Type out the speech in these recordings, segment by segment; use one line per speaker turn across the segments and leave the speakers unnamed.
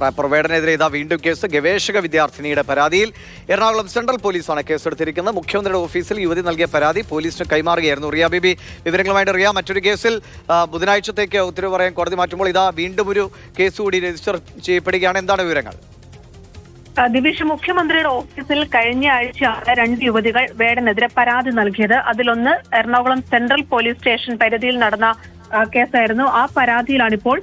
Wrapper വേടനെതിരെ ഇതാ വീണ്ടും case. ഗവേഷക വിദ്യാർത്ഥിനിയുടെ പരാതിയിൽ എറണാകുളം സെൻട്രൽ പോലീസാണ് കേസെടുത്തിരിക്കുന്നത്. മുഖ്യമന്ത്രിയുടെ ഓഫീസിൽ യുവതി നൽകിയ പരാതി പോലീസിന് കൈമാറുകയായിരുന്നു. റിയ ബേബി വിവരങ്ങളുമായിട്ട്. റിയ, മറ്റൊരു കേസിൽ ബുധനാഴ്ചത്തേക്ക് ഉത്തരവ് പറയാൻ കോടതി മാറ്റുമ്പോൾ ഇതാ വീണ്ടും ഒരു കേസ് കൂടി രജിസ്റ്റർ ചെയ്യപ്പെടുകയാണ്. എന്താണ് വിവരങ്ങൾ?
ദിവിഷ്, മുഖ്യമന്ത്രിയുടെ ഓഫീസിൽ കഴിഞ്ഞ ആഴ്ചയാണ് 2 യുവതികൾ വേടനെതിരെ പരാതി നൽകിയത്. അതിലൊന്ന് എറണാകുളം സെൻട്രൽ പോലീസ് സ്റ്റേഷൻ പരിധിയിൽ നടന്ന കേസായിരുന്നു. ആ പരാതിയിലാണിപ്പോൾ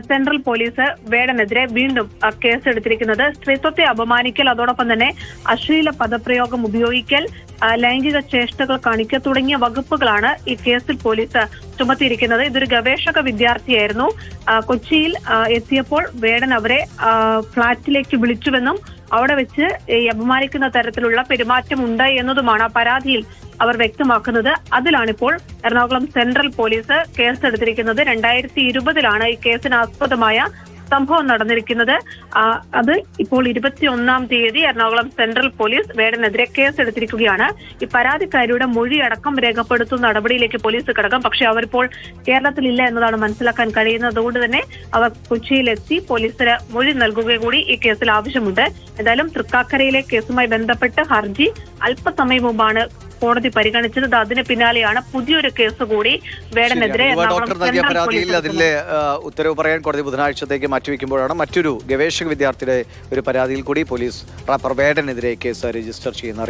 സെൻട്രൽ പോലീസ് വേടനെതിരെ വീണ്ടും കേസെടുത്തിരിക്കുന്നത്. സ്ത്രീത്വത്തെ അപമാനിക്കൽ, അതോടൊപ്പം തന്നെ അശ്ലീല പദപ്രയോഗം ഉപയോഗിക്കൽ, ലൈംഗിക ചേഷ്ടകൾ കാണിക്കുക തുടങ്ങിയ വകുപ്പുകളാണ് ഈ കേസിൽ പോലീസ് ചുമത്തിയിരിക്കുന്നത്. ഇതൊരു ഗവേഷക വിദ്യാർത്ഥിയായിരുന്നു. കൊച്ചിയിൽ എത്തിയപ്പോൾ വേടൻ അവരെ ഫ്ളാറ്റിലേക്ക് വിളിച്ചുവെന്നും അവിടെ വെച്ച് ഈ അപമാനിക്കുന്ന തരത്തിലുള്ള പെരുമാറ്റം ഉണ്ടായി എന്നതുമാണ് ആ പരാതിയിൽ അവർ വ്യക്തമാക്കുന്നത്. അതിലാണിപ്പോൾ എറണാകുളം സെൻട്രൽ പോലീസ് കേസെടുത്തിരിക്കുന്നത്. 2020 ഈ കേസിന് ആസ്പദമായ സംഭവം നടന്നിരിക്കുന്നത്. അത് ഇപ്പോൾ 21-ാം തീയതി എറണാകുളം സെൻട്രൽ പോലീസ് വേടനെതിരെ കേസെടുത്തിരിക്കുകയാണ്. ഈ പരാതിക്കാരിയുടെ മൊഴി അടക്കം രേഖപ്പെടുത്തുന്ന നടപടിയിലേക്ക് പോലീസ് കടക്കും. പക്ഷെ അവരിപ്പോൾ കേരളത്തിലില്ല എന്നതാണ് മനസ്സിലാക്കാൻ കഴിയുന്നത്. അതുകൊണ്ട് തന്നെ അവർ കൊച്ചിയിലെത്തി പോലീസിന് മൊഴി നൽകുക കൂടി ഈ കേസിൽ ആവശ്യമുണ്ട്. എന്തായാലും തൃക്കാക്കരയിലെ കേസുമായി ബന്ധപ്പെട്ട് ഹർജി അല്പസമയം മുമ്പാണ് കോടതി പരിഗണിച്ചത്. അതിന് പിന്നാലെയാണ് പുതിയൊരു കേസ് കൂടി വേടനെതിരെ
അതിലെ ഉത്തരവ് പറയാൻ കോടതി ബുധനാഴ്ചത്തേക്ക് മാറ്റിവെക്കുമ്പോഴാണ് മറ്റൊരു ഗവേഷക വിദ്യാർത്ഥിയുടെ ഒരു പരാതിയിൽ കൂടി പോലീസ് റാപ്പർ വേടനെതിരെ കേസ് രജിസ്റ്റർ ചെയ്യുന്നത്.